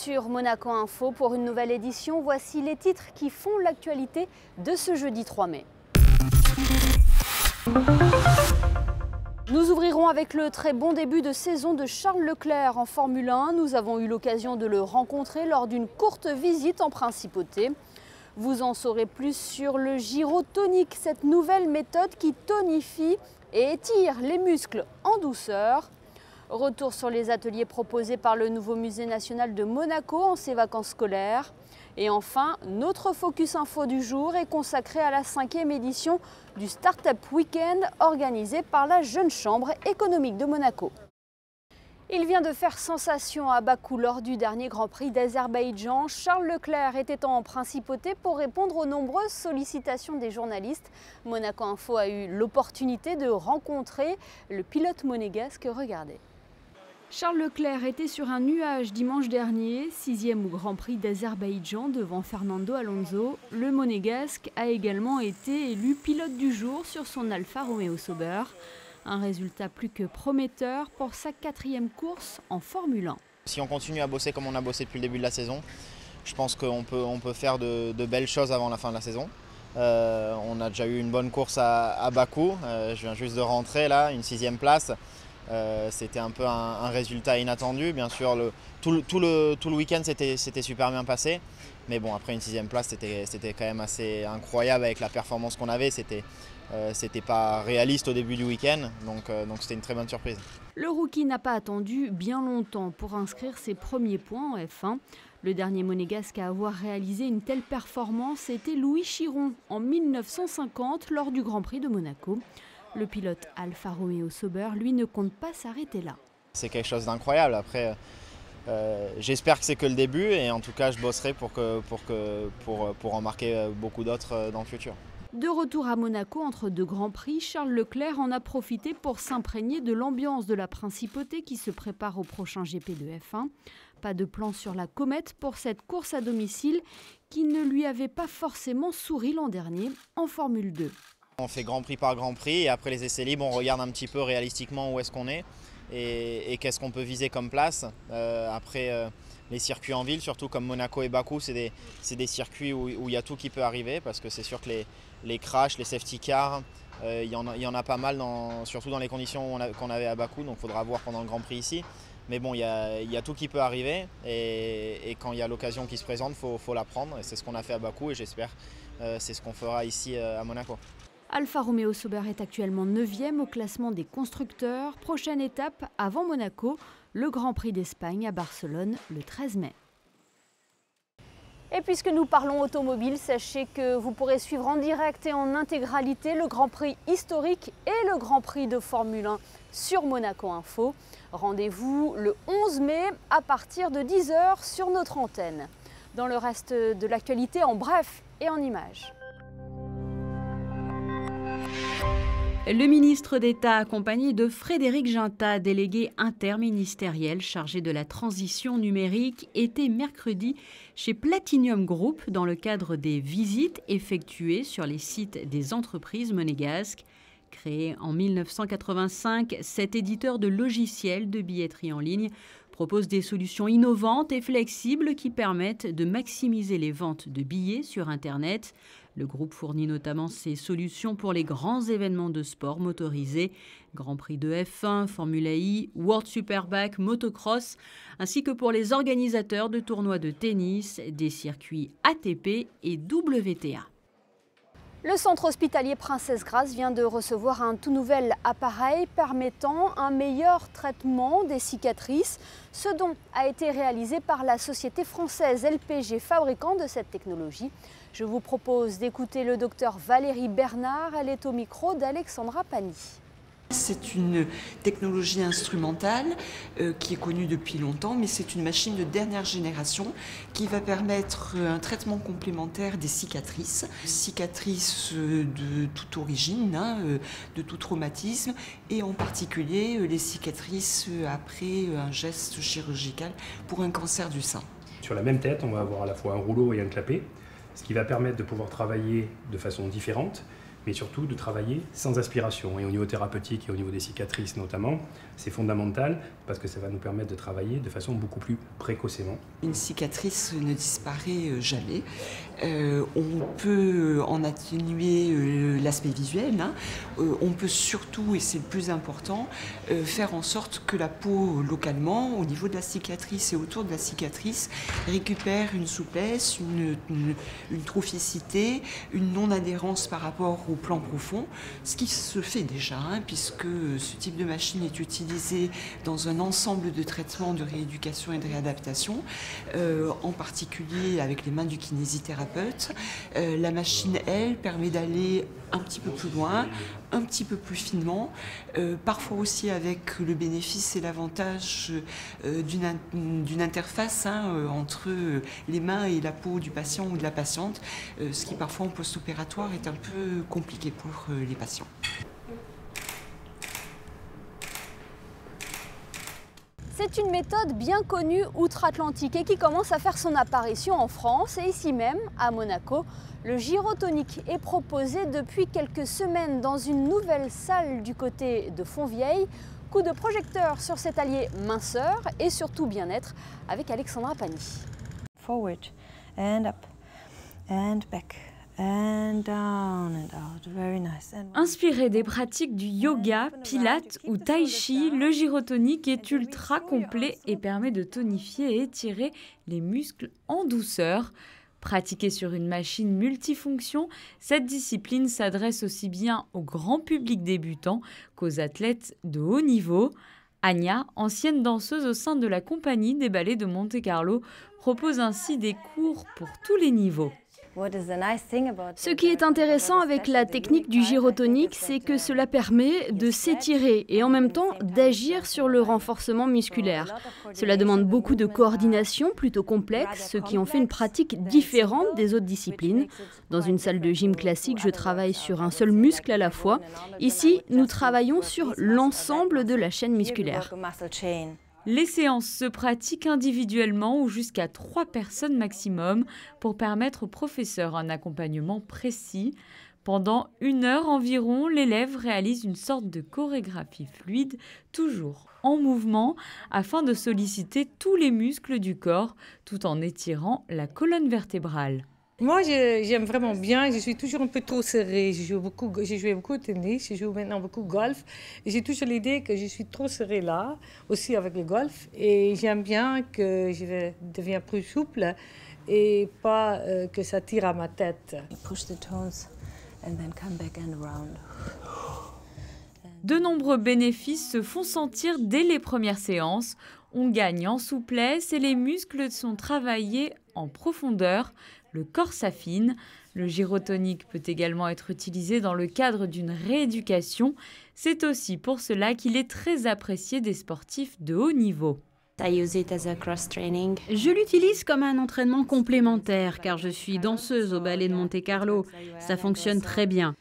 sur Monaco Info pour une nouvelle édition. Voici les titres qui font l'actualité de ce jeudi 3 mai. Nous ouvrirons avec le très bon début de saison de Charles Leclerc en Formule 1. Nous avons eu l'occasion de le rencontrer lors d'une courte visite en principauté. Vous en saurez plus sur le gyrotonique, cette nouvelle méthode qui tonifie et étire les muscles en douceur. Retour sur les ateliers proposés par le nouveau musée national de Monaco en ses vacances scolaires. Et enfin, notre focus info du jour est consacré à la 5e édition du Startup Weekend organisé par la Jeune Chambre économique de Monaco. Il vient de faire sensation à Bakou lors du dernier Grand Prix d'Azerbaïdjan. Charles Leclerc était en principauté pour répondre aux nombreuses sollicitations des journalistes. Monaco Info a eu l'opportunité de rencontrer le pilote monégasque. Regardez. Charles Leclerc était sur un nuage dimanche dernier, 6e au Grand Prix d'Azerbaïdjan devant Fernando Alonso. Le monégasque a également été élu pilote du jour sur son Alfa Romeo Sauber. Un résultat plus que prometteur pour sa 4e course en Formule 1. Si on continue à bosser comme on a bossé depuis le début de la saison, je pense qu'on peut faire de belles choses avant la fin de la saison. On a déjà eu une bonne course à Bakou, je viens juste de rentrer là, une 6e place. C'était un peu un résultat inattendu, bien sûr tout le week-end c'était super bien passé, mais bon, après une 6e place c'était quand même assez incroyable avec la performance qu'on avait, c'était pas réaliste au début du week-end, donc c'était une très bonne surprise. Le rookie n'a pas attendu bien longtemps pour inscrire ses premiers points en F1. Le dernier monégasque à avoir réalisé une telle performance était Louis Chiron en 1950 lors du Grand Prix de Monaco. Le pilote Alfa Romeo Sauber, lui, ne compte pas s'arrêter là. C'est quelque chose d'incroyable. Après, j'espère que c'est que le début et en tout cas, je bosserai pour en marquer beaucoup d'autres dans le futur. De retour à Monaco entre deux grands prix, Charles Leclerc en a profité pour s'imprégner de l'ambiance de la principauté qui se prépare au prochain GP de F1. Pas de plan sur la comète pour cette course à domicile qui ne lui avait pas forcément souri l'an dernier en Formule 2. On fait Grand Prix par Grand Prix et après les essais libres, on regarde un petit peu réalistiquement où est-ce qu'on est et qu'est-ce qu'on peut viser comme place. Après les circuits en ville, surtout comme Monaco et Bakou, c'est des circuits où il y a tout qui peut arriver parce que c'est sûr que les crashs, les safety cars, il y en a pas mal, surtout dans les conditions qu'on avait à Bakou, donc il faudra voir pendant le Grand Prix ici. Mais bon, il y a tout qui peut arriver et quand il y a l'occasion qui se présente, faut la prendre. Et c'est ce qu'on a fait à Bakou et j'espère c'est ce qu'on fera ici à Monaco. Alfa Romeo Sauber est actuellement 9e au classement des constructeurs. Prochaine étape avant Monaco, le Grand Prix d'Espagne à Barcelone le 13 mai. Et puisque nous parlons automobile, sachez que vous pourrez suivre en direct et en intégralité le Grand Prix historique et le Grand Prix de Formule 1 sur Monaco Info. Rendez-vous le 11 mai à partir de 10 h sur notre antenne. Dans le reste de l'actualité en bref et en images. Le ministre d'État, accompagné de Frédéric Ginta, délégué interministériel chargé de la transition numérique, était mercredi chez Platinum Group dans le cadre des visites effectuées sur les sites des entreprises monégasques. Créé en 1985, cet éditeur de logiciels de billetterie en ligne propose des solutions innovantes et flexibles qui permettent de maximiser les ventes de billets sur Internet. Le groupe fournit notamment ses solutions pour les grands événements de sport motorisés, Grand Prix de F1, Formula E, World Superbike, Motocross, ainsi que pour les organisateurs de tournois de tennis, des circuits ATP et WTA. Le centre hospitalier Princesse Grace vient de recevoir un tout nouvel appareil permettant un meilleur traitement des cicatrices, ce dont a été réalisé par la société française LPG, fabricant de cette technologie. Je vous propose d'écouter le docteur Valérie Bernard, elle est au micro d'Alexandra Pani. C'est une technologie instrumentale qui est connue depuis longtemps, mais c'est une machine de dernière génération qui va permettre un traitement complémentaire des cicatrices. Cicatrices de toute origine, de tout traumatisme, et en particulier les cicatrices après un geste chirurgical pour un cancer du sein. Sur la même tête, on va avoir à la fois un rouleau et un clapet, ce qui va permettre de pouvoir travailler de façon différente, mais surtout de travailler sans aspiration. Et au niveau thérapeutique et au niveau des cicatrices notamment, c'est fondamental parce que ça va nous permettre de travailler de façon beaucoup plus précocement. Une cicatrice ne disparaît jamais. On peut en atténuer l'aspect visuel. On peut surtout, et c'est le plus important, faire en sorte que la peau localement, au niveau de la cicatrice et autour de la cicatrice, récupère une souplesse, une trophicité, une non-adhérence par rapport au plan profond, ce qui se fait déjà, puisque ce type de machine est utilisé dans un ensemble de traitements de rééducation et de réadaptation, en particulier avec les mains du kinésithérapeute. La machine, elle, permet d'aller un petit peu plus loin, un petit peu plus finement, parfois aussi avec le bénéfice et l'avantage d'une interface entre les mains et la peau du patient ou de la patiente, ce qui parfois en post-opératoire est un peu compliqué pour les patients. C'est une méthode bien connue outre-Atlantique et qui commence à faire son apparition en France et ici même, à Monaco. Le gyrotonique est proposé depuis quelques semaines dans une nouvelle salle du côté de Fontvieille. Coup de projecteur sur cet allié minceur et surtout bien-être avec Alexandra Pani. Forward and up and back. And down and out. Very nice. Inspiré des pratiques du yoga, pilates ou tai chi, le gyrotonique est ultra complet et permet de tonifier et étirer les muscles en douceur. Pratiquée sur une machine multifonction, cette discipline s'adresse aussi bien au grand public débutant qu'aux athlètes de haut niveau. Anya, ancienne danseuse au sein de la compagnie des ballets de Monte-Carlo, propose ainsi des cours pour tous les niveaux. Ce qui est intéressant avec la technique du gyrotonique, c'est que cela permet de s'étirer et en même temps d'agir sur le renforcement musculaire. Cela demande beaucoup de coordination plutôt complexe, ce qui en fait une pratique différente des autres disciplines. Dans une salle de gym classique, je travaille sur un seul muscle à la fois. Ici, nous travaillons sur l'ensemble de la chaîne musculaire. Les séances se pratiquent individuellement ou jusqu'à 3 personnes maximum pour permettre au professeur un accompagnement précis. Pendant 1 heure environ, l'élève réalise une sorte de chorégraphie fluide, toujours en mouvement, afin de solliciter tous les muscles du corps tout en étirant la colonne vertébrale. Moi, j'aime vraiment bien. Je suis toujours un peu trop serrée. J'ai joué beaucoup au tennis, je joue maintenant beaucoup au golf. J'ai toujours l'idée que je suis trop serrée là, aussi avec le golf. Et j'aime bien que je devienne plus souple et pas que ça tire à ma tête. Push the toes and then come back and round. De nombreux bénéfices se font sentir dès les premières séances. On gagne en souplesse et les muscles sont travaillés en profondeur. Le corps s'affine. Le gyrotonique peut également être utilisé dans le cadre d'une rééducation. C'est aussi pour cela qu'il est très apprécié des sportifs de haut niveau. Je l'utilise comme un entraînement complémentaire car je suis danseuse au ballet de Monte-Carlo. Ça fonctionne très bien.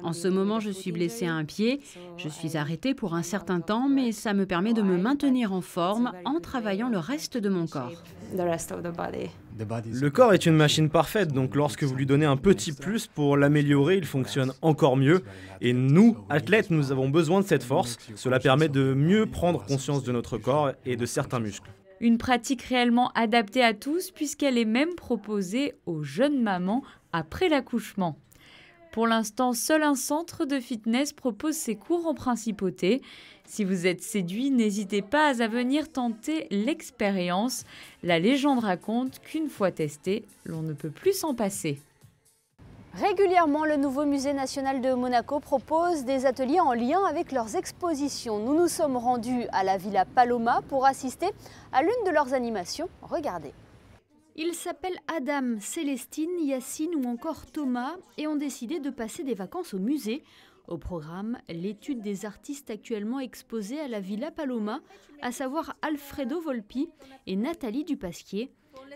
En ce moment, je suis blessée à un pied. Je suis arrêtée pour un certain temps, mais ça me permet de me maintenir en forme en travaillant le reste de mon corps. Le corps est une machine parfaite, donc lorsque vous lui donnez un petit plus pour l'améliorer, il fonctionne encore mieux. Et nous, athlètes, nous avons besoin de cette force. Cela permet de mieux prendre conscience de notre corps et de certains muscles. Une pratique réellement adaptée à tous puisqu'elle est même proposée aux jeunes mamans après l'accouchement. Pour l'instant, seul un centre de fitness propose ses cours en principauté. Si vous êtes séduit, n'hésitez pas à venir tenter l'expérience. La légende raconte qu'une fois testé, l'on ne peut plus s'en passer. Régulièrement, le nouveau musée national de Monaco propose des ateliers en lien avec leurs expositions. Nous nous sommes rendus à la Villa Paloma pour assister à l'une de leurs animations. Regardez. Ils s'appellent Adam, Célestine, Yacine ou encore Thomas et ont décidé de passer des vacances au musée. Au programme, l'étude des artistes actuellement exposés à la Villa Paloma, à savoir Alfredo Volpi et Nathalie Dupasquier.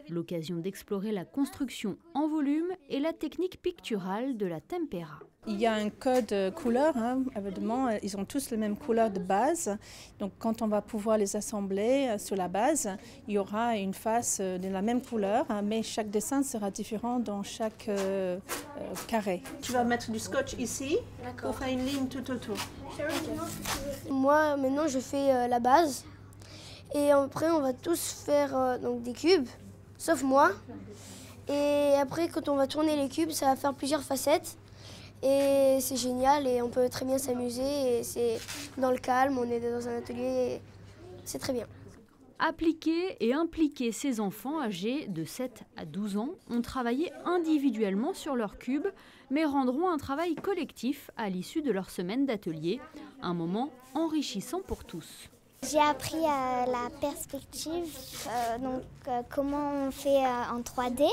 L'occasion d'explorer la construction en volume et la technique picturale de la tempera. Il y a un code couleur, évidemment, ils ont tous les mêmes couleurs de base. Donc quand on va pouvoir les assembler sur la base, il y aura une face de la même couleur, mais chaque dessin sera différent dans chaque carré. Tu vas mettre du scotch ici pour faire une ligne tout autour. Moi, maintenant, je fais la base. Et après, on va tous faire donc des cubes, sauf moi. Et après, quand on va tourner les cubes, ça va faire plusieurs facettes. Et c'est génial et on peut très bien s'amuser. Et c'est dans le calme, on est dans un atelier, c'est très bien. Appliquer et impliquer ces enfants âgés de 7 à 12 ans ont travaillé individuellement sur leurs cubes, mais rendront un travail collectif à l'issue de leur semaine d'atelier, un moment enrichissant pour tous. J'ai appris la perspective, comment on fait en 3D,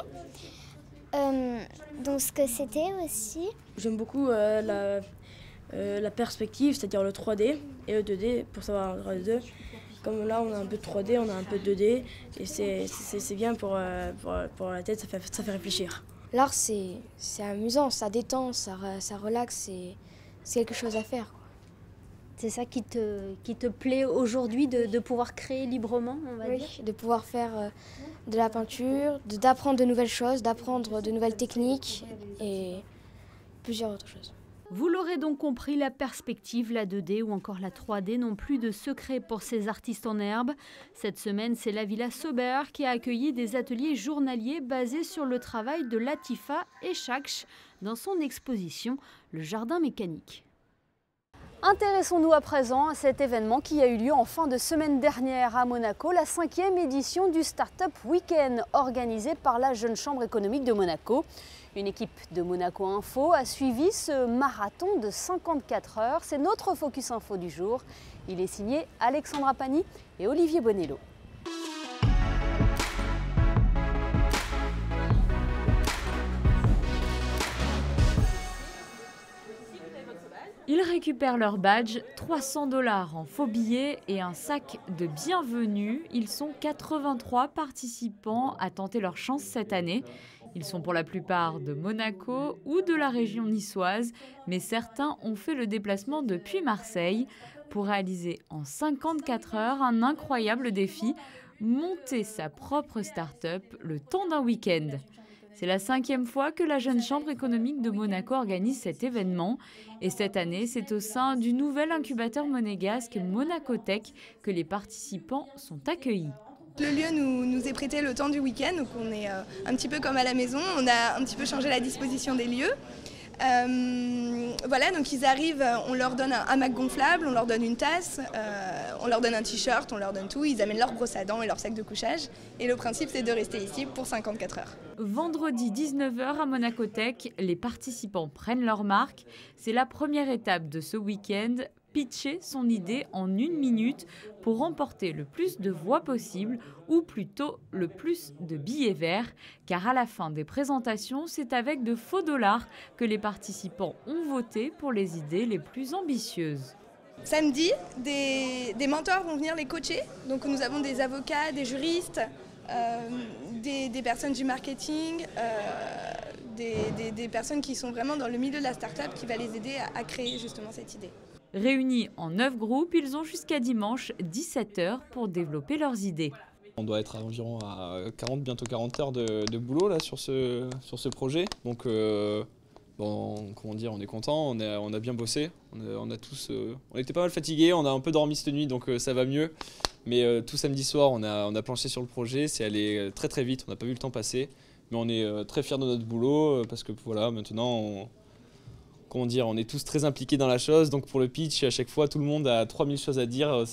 donc ce que c'était aussi. J'aime beaucoup la perspective, c'est-à-dire le 3D et le 2D, pour savoir les deux. Comme là, on a un peu de 3D, on a un peu de 2D, et c'est bien pour la tête, ça fait réfléchir. L'art, c'est amusant, ça détend, ça relaxe, c'est quelque chose à faire. C'est ça qui te plaît aujourd'hui, de pouvoir créer librement, on va dire ? De pouvoir faire de la peinture, d'apprendre de nouvelles choses, d'apprendre de nouvelles techniques et plusieurs autres choses. Vous l'aurez donc compris, la perspective, la 2D ou encore la 3D n'ont plus de secret pour ces artistes en herbe. Cette semaine, c'est la Villa Sauber qui a accueilli des ateliers journaliers basés sur le travail de Latifa Echakch dans son exposition « Le jardin mécanique ». Intéressons-nous à présent à cet événement qui a eu lieu en fin de semaine dernière à Monaco, la 5e édition du Startup Weekend organisé par la Jeune Chambre économique de Monaco. Une équipe de Monaco Info a suivi ce marathon de 54 heures. C'est notre Focus Info du jour. Il est signé Alexandra Pani et Olivier Bonello. Ils récupèrent leur badge, 300 $ en faux billets et un sac de bienvenue. Ils sont 83 participants à tenter leur chance cette année. Ils sont pour la plupart de Monaco ou de la région niçoise, mais certains ont fait le déplacement depuis Marseille pour réaliser en 54 heures un incroyable défi, monter sa propre start-up le temps d'un week-end. C'est la 5e fois que la Jeune Chambre économique de Monaco organise cet événement. Et cette année, c'est au sein du nouvel incubateur monégasque Monacotech que les participants sont accueillis. Le lieu nous est prêté le temps du week-end, donc on est un petit peu comme à la maison. On a un petit peu changé la disposition des lieux. Voilà, donc ils arrivent, on leur donne un hamac gonflable, on leur donne une tasse, on leur donne un t-shirt, on leur donne tout. Ils amènent leur brosse à dents et leur sac de couchage. Et le principe, c'est de rester ici pour 54 heures. Vendredi 19 h à Monacotech, les participants prennent leur marque. C'est la première étape de ce week-end. Pitcher son idée en 1 minute pour remporter le plus de voix possible ou plutôt le plus de billets verts, car à la fin des présentations, c'est avec de faux dollars que les participants ont voté pour les idées les plus ambitieuses. Samedi, des mentors vont venir les coacher. Donc nous avons des avocats, des juristes, des personnes du marketing, des personnes qui sont vraiment dans le milieu de la start-up qui va les aider à créer justement cette idée. Réunis en 9 groupes, ils ont jusqu'à dimanche 17 h pour développer leurs idées. On doit être environ à 40, bientôt 40 heures de boulot là, sur ce projet. Donc comment dire, on est content, on a bien bossé. On était pas mal fatigués, on a un peu dormi cette nuit, donc ça va mieux. Mais tout samedi soir, on a planché sur le projet, c'est allé très très vite, on n'a pas vu le temps passer. Mais on est très fiers de notre boulot parce que voilà, maintenant on est tous très impliqués dans la chose, donc pour le pitch, à chaque fois, tout le monde a 3000 choses à dire,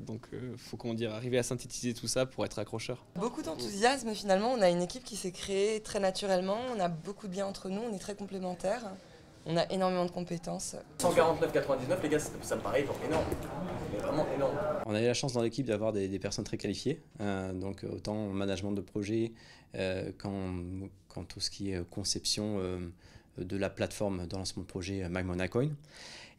donc faut arriver à synthétiser tout ça pour être accrocheur. Beaucoup d'enthousiasme finalement, on a une équipe qui s'est créée très naturellement, on a beaucoup de bien entre nous, on est très complémentaires, on a énormément de compétences. 149,99 les gars, ça me paraît énorme, mais vraiment énorme. On a eu la chance dans l'équipe d'avoir des personnes très qualifiées, donc autant en management de projet qu'en tout ce qui est conception de la plateforme de lancement de projet MyMonacoin.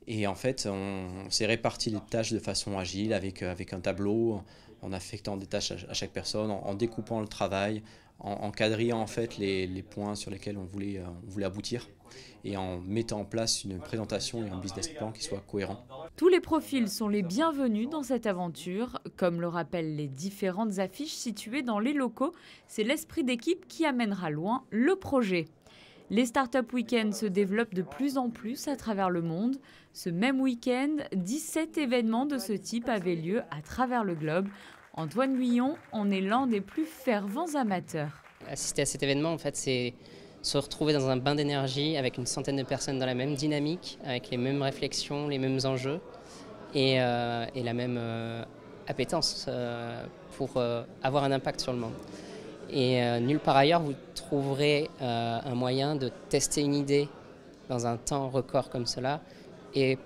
Et en fait, on s'est réparti les tâches de façon agile avec un tableau, en affectant des tâches à chaque personne, en découpant le travail, en quadrillant en fait les points sur lesquels on voulait aboutir et en mettant en place une présentation et un business plan qui soit cohérent. Tous les profils sont les bienvenus dans cette aventure. Comme le rappellent les différentes affiches situées dans les locaux, c'est l'esprit d'équipe qui amènera loin le projet. Les Startup Weekends se développent de plus en plus à travers le monde. Ce même week-end, 17 événements de ce type avaient lieu à travers le globe. Antoine Guyon en est l'un des plus fervents amateurs. Assister à cet événement, en fait, c'est se retrouver dans un bain d'énergie avec une centaine de personnes dans la même dynamique, avec les mêmes réflexions, les mêmes enjeux et la même appétence pour avoir un impact sur le monde. Et nulle part ailleurs, vous trouverez un moyen de tester une idée dans un temps record comme cela et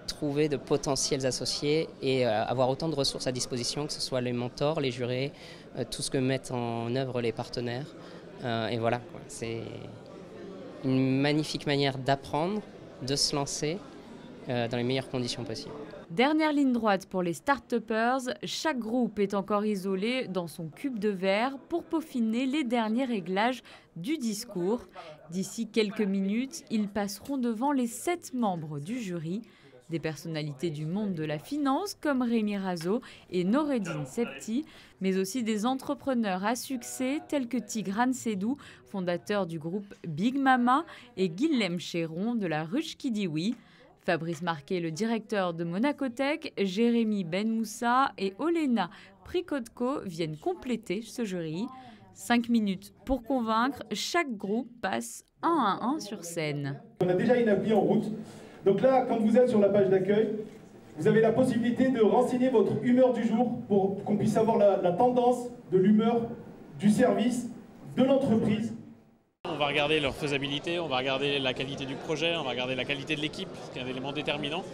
trouver de potentiels associés et avoir autant de ressources à disposition, que ce soit les mentors, les jurés, tout ce que mettent en œuvre les partenaires. Et voilà, c'est une magnifique manière d'apprendre, de se lancer dans les meilleures conditions possibles. Dernière ligne droite pour les start-upers, chaque groupe est encore isolé dans son cube de verre pour peaufiner les derniers réglages du discours. D'ici quelques minutes, ils passeront devant les 7 membres du jury. Des personnalités du monde de la finance comme Rémi Razo et Noureddine Septi, mais aussi des entrepreneurs à succès tels que Tigran Sedou, fondateur du groupe Big Mama, et Guilhem Chéron de la Ruche qui dit oui. Fabrice Marquet, le directeur de Monacotech, Jérémy Ben Moussa et Olena Prikotko viennent compléter ce jury. 5 minutes pour convaincre, chaque groupe passe 1 à 1 sur scène. On a déjà une appli en route. Donc là, quand vous êtes sur la page d'accueil, vous avez la possibilité de renseigner votre humeur du jour pour qu'on puisse avoir la tendance de l'humeur du service, de l'entreprise. On va regarder leur faisabilité, on va regarder la qualité du projet, on va regarder la qualité de l'équipe, ce qui est un élément déterminant.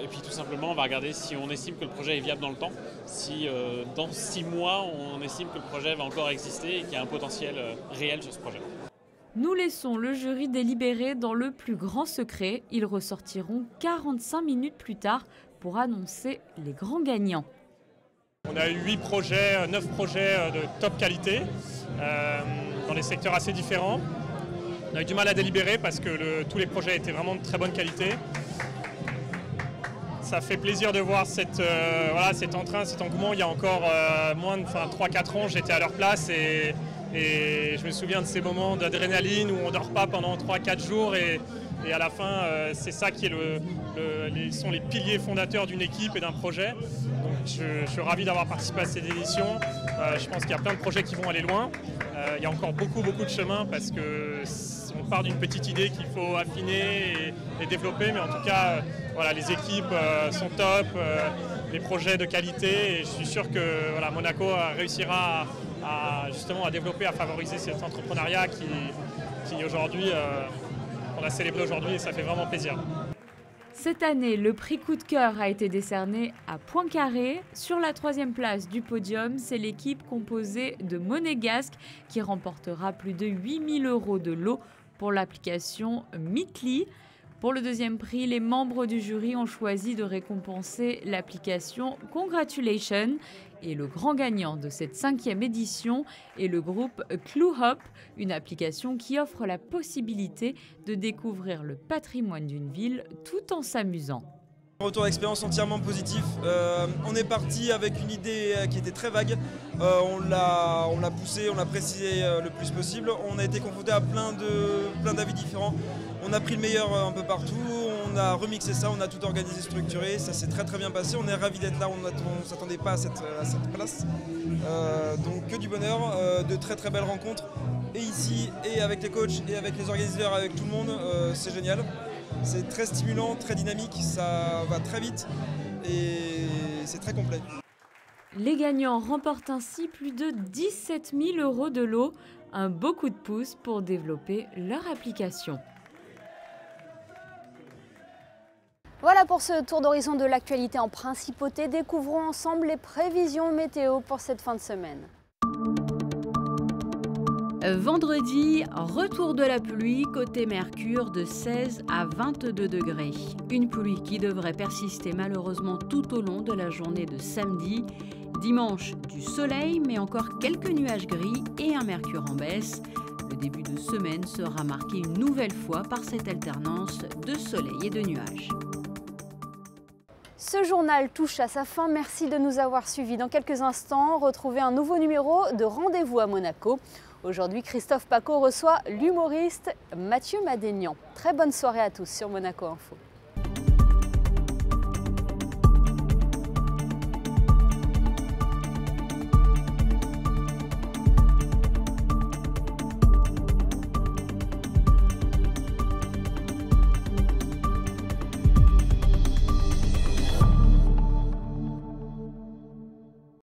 Et puis tout simplement, on va regarder si on estime que le projet est viable dans le temps, si dans 6 mois, on estime que le projet va encore exister et qu'il y a un potentiel réel sur ce projet. Nous laissons le jury délibérer dans le plus grand secret. Ils ressortiront 45 minutes plus tard pour annoncer les grands gagnants. On a eu 9 projets de top qualité, dans des secteurs assez différents. On a eu du mal à délibérer parce que tous les projets étaient vraiment de très bonne qualité. Ça fait plaisir de voir cet entrain, cet engouement. Il y a encore moins de 3-4 ans, j'étais à leur place et je me souviens de ces moments d'adrénaline où on ne dort pas pendant 3-4 jours et à la fin, c'est ça qui sont les piliers fondateurs d'une équipe et d'un projet. Donc, je suis ravi d'avoir participé à cette édition. Je pense qu'il y a plein de projets qui vont aller loin. Il y a encore beaucoup de chemin parce qu'on part d'une petite idée qu'il faut affiner et développer. Mais en tout cas, voilà, les équipes sont top, les projets de qualité. Et je suis sûr que Monaco réussira justement à développer, à favoriser cet entrepreneuriat qui aujourd'hui, on a célébré aujourd'hui et ça fait vraiment plaisir. Cette année, le prix coup de cœur a été décerné à Poincaré. Sur la 3e place du podium, c'est l'équipe composée de Monégasque qui remportera plus de 8 000 € de lot pour l'application Meetly. Pour le 2e prix, les membres du jury ont choisi de récompenser l'application Congratulations. Et le grand gagnant de cette 5e édition est le groupe ClueHop, une application qui offre la possibilité de découvrir le patrimoine d'une ville tout en s'amusant. Retour d'expérience entièrement positif. On est parti avec une idée qui était très vague. On l'a poussée, on l'a précisé le plus possible. On a été confronté à plein d'avis différents. On a pris le meilleur un peu partout. On a remixé ça, on a tout organisé, structuré. Ça s'est très bien passé. On est ravis d'être là. On ne s'attendait pas à cette place. Donc que du bonheur, de très belles rencontres. Et ici, et avec les coachs, et avec les organisateurs, avec tout le monde, c'est génial. C'est très stimulant, très dynamique, ça va très vite et c'est très complet. Les gagnants remportent ainsi plus de 17 000 € de lot, un beau coup de pouce pour développer leur application. Voilà pour ce tour d'horizon de l'actualité en principauté. Découvrons ensemble les prévisions météo pour cette fin de semaine. Vendredi, retour de la pluie côté Mercure de 16 à 22 degrés. Une pluie qui devrait persister malheureusement tout au long de la journée de samedi. Dimanche, du soleil, mais encore quelques nuages gris et un mercure en baisse. Le début de semaine sera marqué une nouvelle fois par cette alternance de soleil et de nuages. Ce journal touche à sa fin. Merci de nous avoir suivis. Dans quelques instants, retrouvez un nouveau numéro de Rendez-vous à Monaco. Aujourd'hui, Christophe Paco reçoit l'humoriste Mathieu Madénian. Très bonne soirée à tous sur Monaco Info.